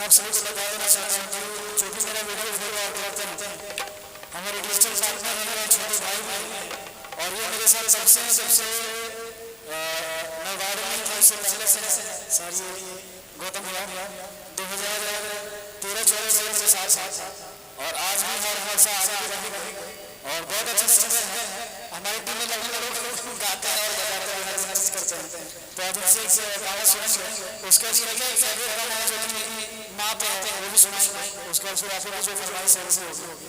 मैं आप सभी को बता देना चाहता हूँ कि जो भी मेरा वीडियो फॉलो करते हैं हमारे डिजिटल पार्टनर हैं मेरे छोटे भाई भाई और ये मेरे साथ सबसे मैं वायरल नहीं था इससे पहले से सर ये गौतम भैया 2013-14 से मेरे साथ और आज भी हर साल आगे भी रहेंगे और बहुत अच्छे सिंगर हैं हमारी टीम में लोग गाते हैं और बजाते हैं हर चीज करते हैं तो आज उनसे एक गाना सुनेंगे उसका फेवरेट गाना है जो कि माँ पे है वो भी सुनाएंगे उसका फिर आप जो फरमाइश है वैसे होगी।